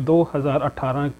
2018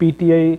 PTI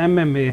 MMA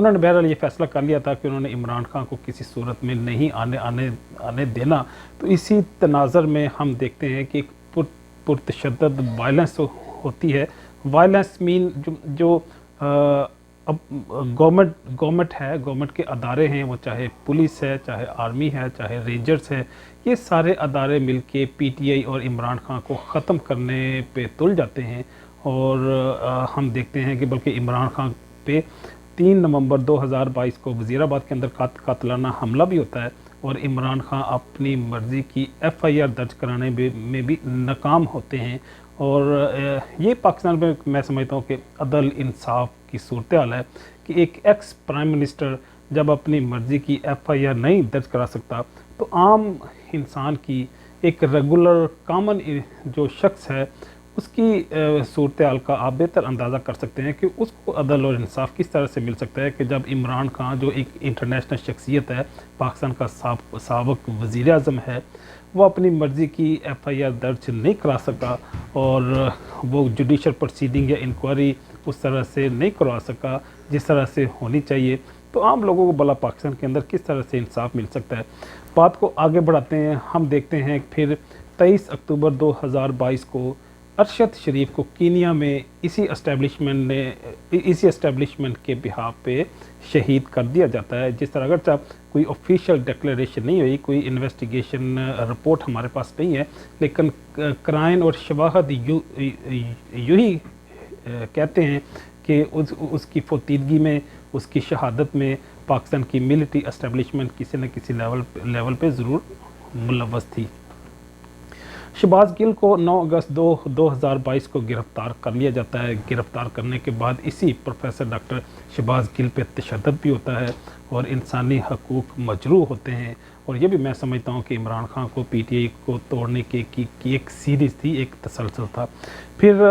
انہوں نے بہرحال یہ فیصلہ کر لیا تھا کہ انہوں نے عمران خان کو کسی صورت میں نہیں آنے دینا. تو اسی تناظر میں ہم دیکھتے ہیں کہ ایک پرتشدد وائلنس ہوتی ہے. وائلنس مین جو اب گورنمنٹ ہے، گورنمنٹ کے ادارے ہیں، وہ چاہے پولیس ہے، چاہے آرمی ہے، چاہے رینجرز ہے، یہ سارے ادارے مل کے پی ٹی آئی اور عمران خان کو ختم کرنے پہ تل جاتے ہیں. اور ہم دیکھتے ہیں کہ بلکہ عمران خان پہ 3 نومبر 2022 کو وزیر آباد کے اندر قاتلانہ حملہ بھی ہوتا ہے، اور عمران خان اپنی مرضی کی ایف آئی آر درج کرانے میں بھی ناکام ہوتے ہیں. اور یہ پاکستان میں میں سمجھتا ہوں کہ عدل انصاف کی صورتحال ہے کہ ایک ایکس پرائم منسٹر جب اپنی مرضی کی ایف آئی آر نہیں درج کرا سکتا تو عام انسان کی، ایک ریگولر کامن جو شخص ہے، اس کی صورتحال کا آپ بہتر اندازہ کر سکتے ہیں کہ اس کو عدل اور انصاف کس طرح سے مل سکتا ہے کہ جب عمران خان جو ایک انٹرنیشنل شخصیت ہے، پاکستان کا سابق وزیر اعظم ہے، وہ اپنی مرضی کی ایف آئی آر درج نہیں کرا سکا اور وہ جوڈیشل پروسیڈنگ یا انکوائری اس طرح سے نہیں کروا سکا جس طرح سے ہونی چاہیے، تو عام لوگوں کو بلا پاکستان کے اندر کس طرح سے انصاف مل سکتا ہے. بات کو آگے بڑھاتے ہیں. ہم دیکھتے ہیں پھر 23 اکتوبر 2022 کو ارشد شریف کو کینیا میں اسی اسٹیبلشمنٹ کے بہاف پہ شہید کر دیا جاتا ہے. جس طرح اگرچہ کوئی آفیشیل ڈکلیریشن نہیں ہوئی، کوئی انویسٹیگیشن رپورٹ ہمارے پاس نہیں ہے، لیکن کرائن اور شواہد یوں ہی کہتے ہیں کہ اس کی فوتیدگی میں، اس کی شہادت میں پاکستان کی ملٹری اسٹیبلشمنٹ کسی نہ کسی لیول پہ ضرور ملوث تھی. شہباز گل کو 9 اگست 2022 کو گرفتار کر لیا جاتا ہے. گرفتار کرنے کے بعد اسی پروفیسر ڈاکٹر شہباز گل پہ تشدد بھی ہوتا ہے اور انسانی حقوق مجروح ہوتے ہیں. اور یہ بھی میں سمجھتا ہوں کہ عمران خان کو پی ٹی آئی کو توڑنے کی ایک سیریز تھی، ایک تسلسل تھا. پھر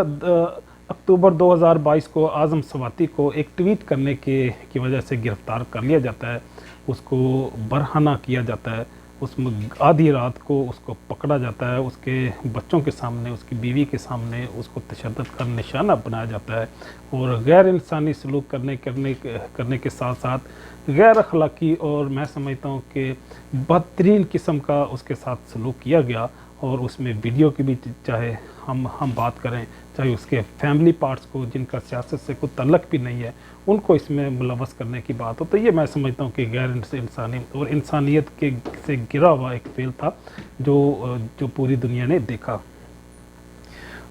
اکتوبر 2022 کو اعظم سواتی کو ایک ٹویٹ کرنے کی وجہ سے گرفتار کر لیا جاتا ہے. اس کو برہنہ کیا جاتا ہے، اس میں آدھی رات کو اس کو پکڑا جاتا ہے، اس کے بچوں کے سامنے، اس کی بیوی کے سامنے اس کو تشدد کا نشانہ بنایا جاتا ہے اور غیر انسانی سلوک کرنے کے ساتھ ساتھ غیر اخلاقی اور میں سمجھتا ہوں کہ بدترین قسم کا اس کے ساتھ سلوک کیا گیا. اور اس میں ویڈیو کی بھی چاہے ہم بات کریں، چاہے اس کے فیملی پارٹس کو جن کا سیاست سے کوئی تعلق بھی نہیں ہے ان کو اس میں ملوث کرنے کی بات ہو، تو یہ میں سمجھتا ہوں کہ غیر انسانی اور انسانیت سے گرا ہوا ایک فعل تھا جو پوری دنیا نے دیکھا.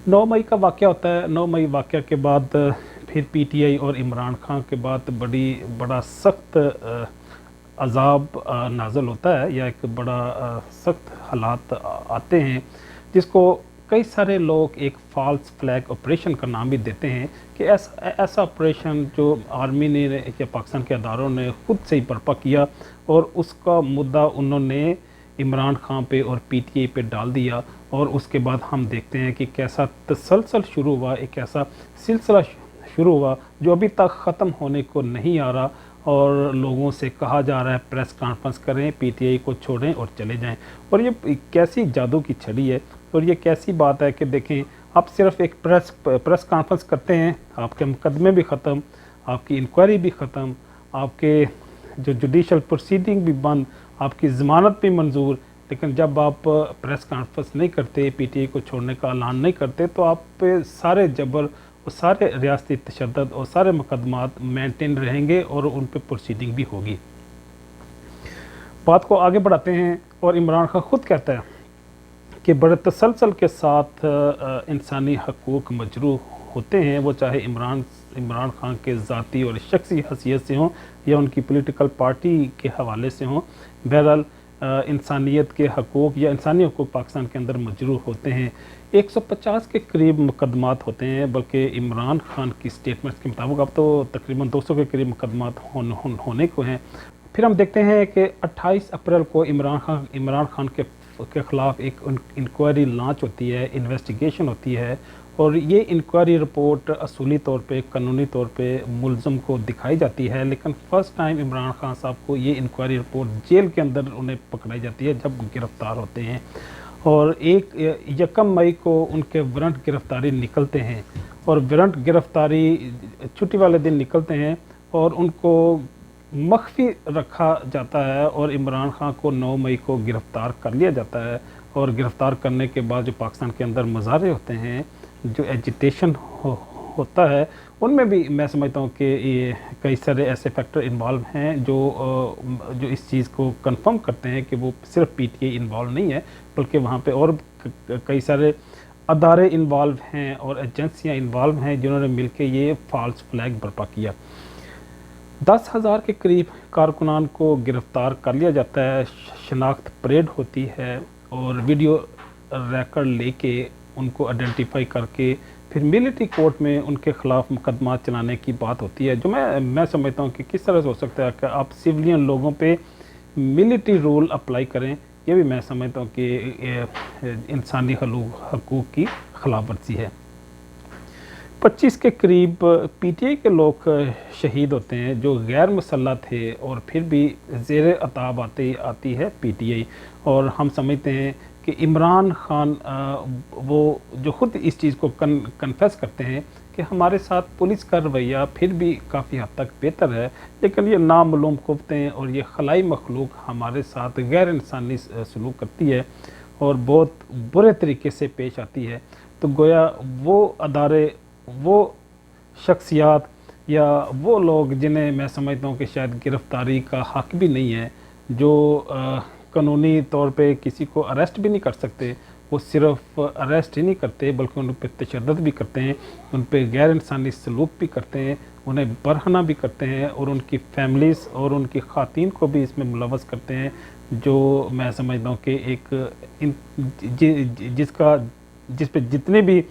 9 مئی کا واقعہ ہوتا ہے. 9 مئی واقعہ کے بعد پھر پی ٹی آئی اور عمران خان کے بعد بڑا سخت عذاب نازل ہوتا ہے، یا ایک بڑا سخت حالات آتے ہیں جس کو کئی سارے لوگ ایک فالس فلیگ آپریشن کا نام بھی دیتے ہیں کہ ایسا آپریشن جو آرمی نے یا پاکستان کے اداروں نے خود سے ہی برپا کیا اور اس کا مدعا انہوں نے عمران خان پہ اور پی ٹی آئی پہ ڈال دیا. اور اس کے بعد ہم دیکھتے ہیں کہ کیسا تسلسل شروع ہوا، ایک ایسا سلسلہ شروع ہوا جو ابھی تک ختم ہونے کو نہیں آ رہا، اور لوگوں سے کہا جا رہا ہے پریس کانفرنس کریں، پی ٹی آئی کو چھوڑیں اور چلے جائیں. اور یہ کیسی جادو کی چھڑی ہے اور یہ کیسی بات ہے کہ دیکھیں آپ صرف ایک پریس کانفرنس کرتے ہیں، آپ کے مقدمے بھی ختم، آپ کی انکوائری بھی ختم، آپ کے جو جوڈیشل پروسیڈنگ بھی بند، آپ کی ضمانت بھی منظور، لیکن جب آپ پریس کانفرنس نہیں کرتے، پی ٹی آئی کو چھوڑنے کا اعلان نہیں کرتے، تو آپ پہ سارے جبر اور سارے ریاستی تشدد اور سارے مقدمات مینٹین رہیں گے اور ان پہ پروسیڈنگ بھی ہوگی. بات کو آگے بڑھاتے ہیں اور عمران خان خود کہتا ہے کہ بڑے تسلسل کے ساتھ انسانی حقوق مجروح ہوتے ہیں، وہ چاہے عمران خان کے ذاتی اور شخصی حیثیت سے ہوں یا ان کی پولیٹیکل پارٹی کے حوالے سے ہوں. بہرحال انسانیت کے حقوق یا انسانی حقوق پاکستان کے اندر مجروح ہوتے ہیں. 150 کے قریب مقدمات ہوتے ہیں، بلکہ عمران خان کی سٹیٹمنٹس کے مطابق اب تو تقریباً 200 کے قریب مقدمات ہونے کو ہیں. پھر ہم دیکھتے ہیں کہ 28 اپریل کو عمران خان کے خلاف ایک انکوائری لانچ ہوتی ہے، انویسٹیگیشن ہوتی ہے، اور یہ انکوائری رپورٹ اصولی طور پہ قانونی طور پہ ملزم کو دکھائی جاتی ہے. لیکن فرسٹ ٹائم عمران خان صاحب کو یہ انکوائری رپورٹ جیل کے اندر انہیں پکڑائی جاتی ہے جب گرفتار ہوتے ہیں، اور 1 مئی کو ان کے وارنٹ گرفتاری نکلتے ہیں، اور وارنٹ گرفتاری چھٹی والے دن نکلتے ہیں اور ان کو مخفی رکھا جاتا ہے، اور عمران خان کو 9 مئی کو گرفتار کر لیا جاتا ہے، اور گرفتار کرنے کے بعد جو پاکستان کے اندر مظاہرے ہوتے ہیں، جو ایجیٹیشن ہوتا ہے، ان میں بھی میں سمجھتا ہوں کہ یہ کئی سارے ایسے فیکٹر انوالو ہیں جو اس چیز کو کنفرم کرتے ہیں کہ وہ صرف پی ٹی آئی انوالو نہیں ہے، بلکہ وہاں پہ اور کئی سارے ادارے انوالو ہیں اور ایجنسیاں انوالو ہیں جنہوں نے مل کے یہ فالس فلیگ برپا کیا۔ 10,000 کے قریب کارکنان کو گرفتار کر لیا جاتا ہے، شناخت پریڈ ہوتی ہے، اور ویڈیو ریکارڈ لے کے ان کو آئیڈینٹیفائی کر کے پھر ملٹری کورٹ میں ان کے خلاف مقدمات چلانے کی بات ہوتی ہے، جو میں سمجھتا ہوں کہ کس طرح سے ہو سکتا ہے کہ آپ سویلین لوگوں پہ ملٹری رول اپلائی کریں۔ یہ بھی میں سمجھتا ہوں کہ انسانی حقوق کی خلاف ورزی ہے۔ 25 کے قریب پی ٹی آئی کے لوگ شہید ہوتے ہیں جو غیر مسلح تھے، اور پھر بھی زیر عتاب آتی ہے پی ٹی آئی، اور ہم سمجھتے ہیں کہ عمران خان وہ جو خود اس چیز کو کنفیس کرتے ہیں کہ ہمارے ساتھ پولیس کا رویہ پھر بھی کافی حد تک بہتر ہے، لیکن یہ نامعلوم قوتیں اور یہ خلائی مخلوق ہمارے ساتھ غیر انسانی سلوک کرتی ہے اور بہت برے طریقے سے پیش آتی ہے۔ تو گویا وہ ادارے، وہ شخصیات یا وہ لوگ جنہیں میں سمجھتا ہوں کہ شاید گرفتاری کا حق بھی نہیں ہے، جو قانونی طور پہ کسی کو اریسٹ بھی نہیں کر سکتے، وہ صرف اریسٹ ہی نہیں کرتے بلکہ ان پہ تشدد بھی کرتے ہیں، ان پہ غیر انسانی سلوک بھی کرتے ہیں، انہیں برہنہ بھی کرتے ہیں، اور ان کی فیملیز اور ان کی خواتین کو بھی اس میں ملوث کرتے ہیں، جو میں سمجھتا ہوں کہ ایک جس پہ جتنے بھی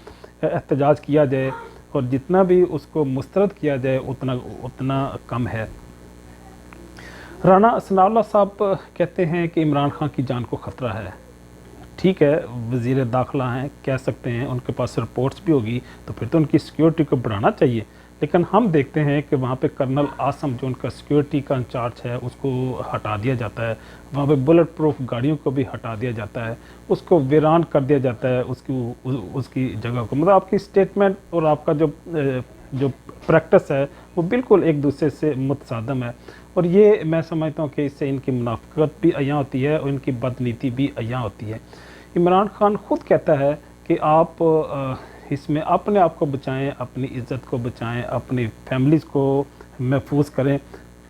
احتجاج کیا جائے اور جتنا بھی اس کو مسترد کیا جائے اتنا کم ہے۔ رانا ثناء اللہ صاحب کہتے ہیں کہ عمران خان کی جان کو خطرہ ہے۔ ٹھیک ہے، وزیر داخلہ ہیں، کہہ سکتے ہیں، ان کے پاس رپورٹس بھی ہوگی، تو پھر تو ان کی سیکیورٹی کو بڑھانا چاہیے، لیکن ہم دیکھتے ہیں کہ وہاں پہ کرنل عاصم جو ان کا سیکیورٹی کا انچارج ہے اس کو ہٹا دیا جاتا ہے، وہاں پہ بلٹ پروف گاڑیوں کو بھی ہٹا دیا جاتا ہے، اس کو ویران کر دیا جاتا ہے اس کی جگہ کو۔ مطلب آپ کی اسٹیٹمنٹ اور آپ کا جو پریکٹس ہے وہ بالکل ایک دوسرے سے متصادم ہے، اور یہ میں سمجھتا ہوں کہ اس سے ان کی منافقت بھی عیاں ہوتی ہے اور ان کی بدنیتی بھی عیاں ہوتی ہے۔ عمران خان خود کہتا ہے کہ آپ اس میں اپنے آپ کو بچائیں، اپنی عزت کو بچائیں، اپنی فیملیز کو محفوظ کریں۔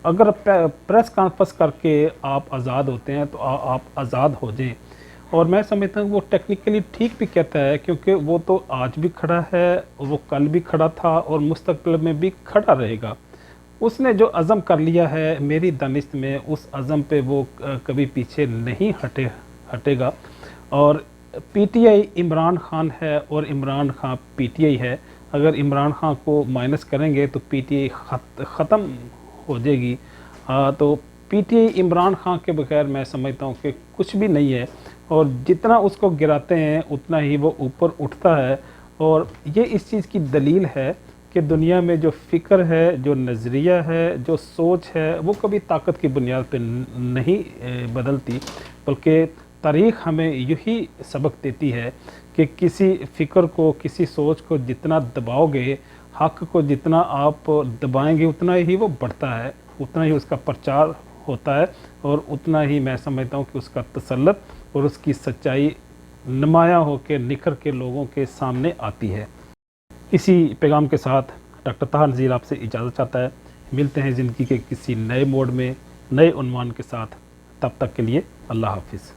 اگر پریس کانفرنس کر کے آپ آزاد ہوتے ہیں تو آپ آزاد ہو جائیں، اور میں سمجھتا ہوں وہ ٹیکنیکلی ٹھیک بھی کہتا ہے، کیونکہ وہ تو آج بھی کھڑا ہے، وہ کل بھی کھڑا تھا اور مستقبل میں بھی کھڑا رہے گا۔ اس نے جو عزم کر لیا ہے میری دانست میں، اس عزم پہ وہ کبھی پیچھے نہیں ہٹے گا، اور P T I Imran Khan ہے اور Imran Khan P T I ہے۔ اگر عمران خان کو مائنس کریں گے تو پی ٹی آئی ختم ہو جائے گی، تو P T I Imran Khan کے بغیر میں سمجھتا ہوں کہ کچھ بھی نہیں ہے، اور جتنا اس کو گراتے ہیں اتنا ہی وہ اوپر اٹھتا ہے، اور یہ اس چیز کی دلیل ہے کہ دنیا میں جو فکر ہے، جو نظریہ ہے، جو سوچ ہے، وہ کبھی طاقت کی بنیاد پہ نہیں بدلتی، بلکہ تاریخ ہمیں یہی سبق دیتی ہے کہ کسی فکر کو، کسی سوچ کو جتنا دباؤ گے، حق کو جتنا آپ دبائیں گے، اتنا ہی وہ بڑھتا ہے، اتنا ہی اس کا پرچار ہوتا ہے، اور اتنا ہی میں سمجھتا ہوں کہ اس کا تسلط اور اس کی سچائی نمایاں ہو کے نکھر کے لوگوں کے سامنے آتی ہے۔ اسی پیغام کے ساتھ ڈاکٹر طاہر نذیر آپ سے اجازت چاہتا ہے۔ ملتے ہیں زندگی کے کسی نئے موڑ میں، نئے عنوان کے ساتھ، تب تک کے لیے اللہ حافظ۔